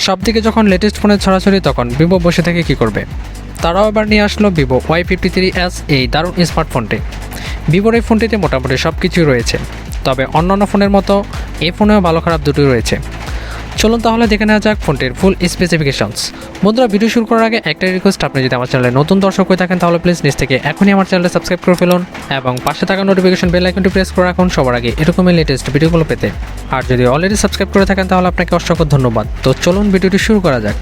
সব দিকে যখন লেটেস্ট ফোনের ছড়াছড়ি তখন ভিভো বসে থেকে কি করবে? তারাও এবার নিয়ে আসলো ভিভো Y53s এই দারুণ স্মার্টফোনটি। ভিভোর এই ফোনটিতে মোটামুটি সব কিছুই রয়েছে, তবে অন্যান্য ফোনের মতো এই ফোনেও ভালো খারাপ দুটোই রয়েছে। চলুন তাহলে দেখে নেওয়া যাক ফোনটির ফুল স্পেসিফিকেশনস। বন্ধুরা, ভিডিও শুরু করার আগে একটাই রিকোয়েস্ট, আপনি যদি আমার চ্যানেলে নতুন দর্শক হয়ে থাকেন তাহলে প্লিজ নিচ থেকে এখনই আমার চ্যানেলটা সাবস্ক্রাইব করে ফেলুন এবং পাশে থাকা নোটিফিকেশন বেল আইকনটি প্রেস করে রাখুন সবার আগে এরকমই লেটেস্ট ভিডিওগুলো পেতে। আর যদি অলরেডি সাবস্ক্রাইব করে থাকেন তাহলে আপনাকে অসংখ্য ধন্যবাদ। তো চলুন ভিডিওটি শুরু করা যাক।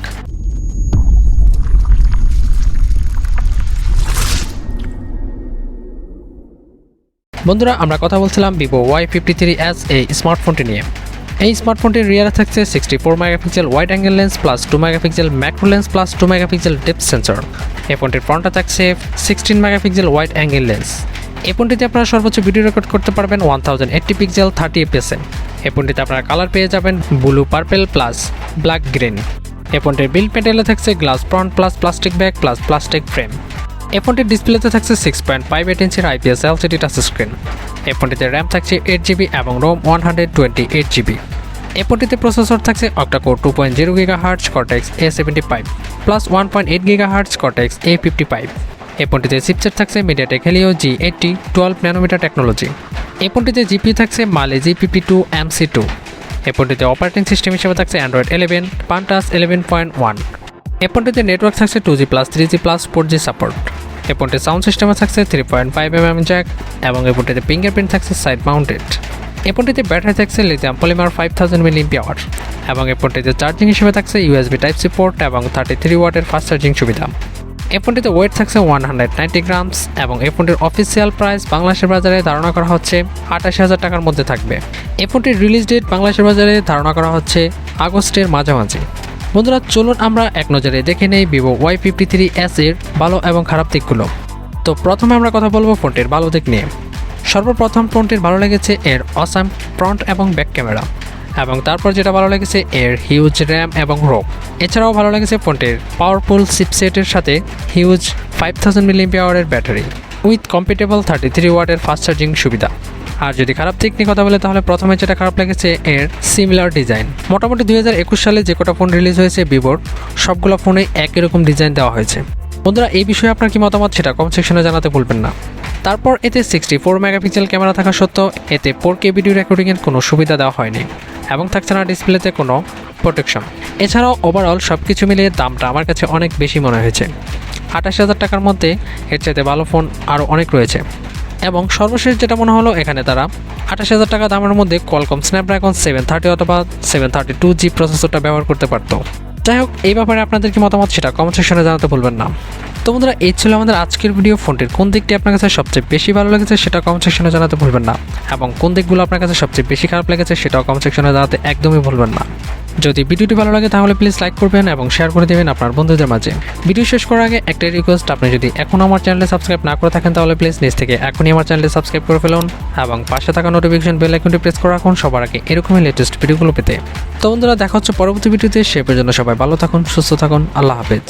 বন্ধুরা, আমরা কথা বলছিলাম ভিভো Y53s এই স্মার্টফোনটি নিয়ে। এই স্মার্টফোনটির রিয়ারে থাকছে 64 megapixel wide angle lens plus 2 megapixel macro lens plus 2 megapixel depth sensor. এই ফোনটির ফ্রন্টে থাকছে 16 মেগাপিক্সেল ওয়াইড অ্যাঙ্গেল লেন্স। এই ফোনটিতে আপনারা সর্বোচ্চ ভিডিও রেকর্ড করতে পারবেন 1080 পিক্সেল 30 fps-এ। এই ফোনটিতে আপনারা কালার পেয়ে যাবেন blue, purple plus black, green. এই ফোনটির বিল্ড মেটেরিয়ালে থাকছে glass front plus plastic back plus plastic frame. এই ফোনটির ডিসপ্লেতে থাকছে 6.58 ইঞ্চির IPS LCD টাচ স্ক্রিন। এই ফোনটিতে র্যাম থাকছে 8GB এবং ROM 128GB। এই ফোনটিতে প্রসেসর থাকছে octa-core 2.0 GHz Cortex A75 plus 1.8 GHz Cortex A55। এই ফোনটিতে চিপসেট থাকছে MediaTek Helio G80 12 nanometre technology. এই ফোনটিতে জিপি থাকছে মালে GPP2 MC2। এই ফোনটিতে অপারেটিং সিস্টেম হিসেবে থাকছে Android 11 Pantas 11.1। এই ফোনটিতে নেটওয়ার্ক থাকছে 2G+, 3G+, 4G সাপোর্ট। এই ফোনটির সাউন্ড সিস্টেমে থাকছে 3.5mm জ্যাক এবং এই ফোনটিতে ফিঙ্গারপ্রিন্ট থাকছে সাইড মাউন্টেড। এই ফোনটিতে ব্যাটারি থাকছে লিথিয়াম পলিমার 5000 mAh এবং এই ফোনটিতে চার্জিং হিসেবে থাকছে USB Type-C পোর্ট এবং 33 ওয়াটের ফাস্ট চার্জিং সুবিধা। এই ফোনটিতে ওয়েট থাকছে 190 গ্রামস এবং এই ফোনটির অফিসিয়াল প্রাইস বাংলাদেশের বাজারে ধারণা করা হচ্ছে 28,000 টাকার মধ্যে থাকবে। এই ফোনটির রিলিজ ডেট বাংলাদেশের বাজারে ধারণা করা হচ্ছে আগস্টের মাঝামাঝি। বন্ধুরা, চলুন আমরা এক নজরে দেখে নেই ভিভো Y53s এর ভালো এবং খারাপ দিকগুলো। তো প্রথমে আমরা কথা বলবো ফোনটির ভালো দিক নিয়ে। সর্বপ্রথম ফোনটির ভালো লেগেছে এর অসাম ফ্রন্ট এবং ব্যাক ক্যামেরা, এবং তারপর যেটা ভালো লেগেছে এর হিউজ র্যাম এবং ROM। এছাড়াও ভালো লেগেছে ফোনটির পাওয়ারফুল চিপসেটের সাথে huge 5000 mAh battery with compatible 33 ওয়াটের ফাস্ট চার্জিং সুবিধা। আর যদি খারাপ দিক নিয়ে কথা বলে তাহলে প্রথমে যেটা খারাপ লেগেছে এর সিমিলার ডিজাইন। মোটামুটি 2021 সালে যে কটা ফোন রিলিজ হয়েছে ভিভোর, সবগুলো ফোনে একই রকম ডিজাইন দেওয়া হয়েছে। বন্ধুরা, এই বিষয়ে আপনার কি মতামত সেটা কমেন্ট সেকশনে জানাতে ভুলবেন না। তারপর এতে 64 মেগাপিক্সেল ক্যামেরা থাকা সত্ত্বেও এতে 4K ভিডিও রেকর্ডিংয়ের কোনো সুবিধা দেওয়া হয়নি এবং থাকছে না ডিসপ্লেতে কোনো প্রোটেকশন। এছাড়াও ওভারঅল সব কিছু মিলিয়ে দামটা আমার কাছে অনেক বেশি মনে হয়েছে। 28,000 টাকার মধ্যে এর চাইতে ভালো ফোন আরও অনেক রয়েছে। এবং সর্বশেষ যেটা মনে হলো, এখানে তারা 28,000 টাকা দামের মধ্যে কোয়ালকম স্ন্যাপড্রাগন 730 অথবা 732G প্রসেসরটা ব্যবহার করতে পারতো। যাই হোক, এই ব্যাপারে আপনাদের কি মতামত সেটা কমেন্ট সেকশনে জানাতে ভুলবেন না। তো বন্ধুরা, এই ছিল আমাদের আজকের ভিডিও। ফোনটির কোন দিকটি আপনার কাছে সবচেয়ে বেশি ভালো লেগেছে সেটা কমেন্ট সেকশনে জানাতে ভুলবেন না, এবং কোন দিকগুলো আপনার কাছে সবচেয়ে বেশি খারাপ লেগেছে সেটাও কমেন্ট সেকশনে জানাতে একদমই ভুলবেন না। যদি ভিডিওটি ভালো লাগে তাহলে প্লিজ লাইক করবেন এবং শেয়ার করে দেবেন আপনার বন্ধুদের মাঝে। ভিডিও শেষ করার আগে একটাই রিকোয়েস্ট, আপনি যদি এখনও আমার চ্যানেলে সাবস্ক্রাইব না করে থাকেন তাহলে প্লিজ নিচ থেকে এখনই আমার চ্যানেলে সাবস্ক্রাইব করে ফেলুন এবং পাশে থাকা নোটিফিকেশন বেল আইকনটি প্রেস করে রাখুন সবার আগে এরকমই লেটেস্ট ভিডিওগুলো পেতে। তো বন্ধুরা, দেখা হচ্ছে পরবর্তী ভিডিওতে। সে পর্যন্ত সবাই ভালো থাকুন, সুস্থ থাকুন, আল্লাহ হাফেজ।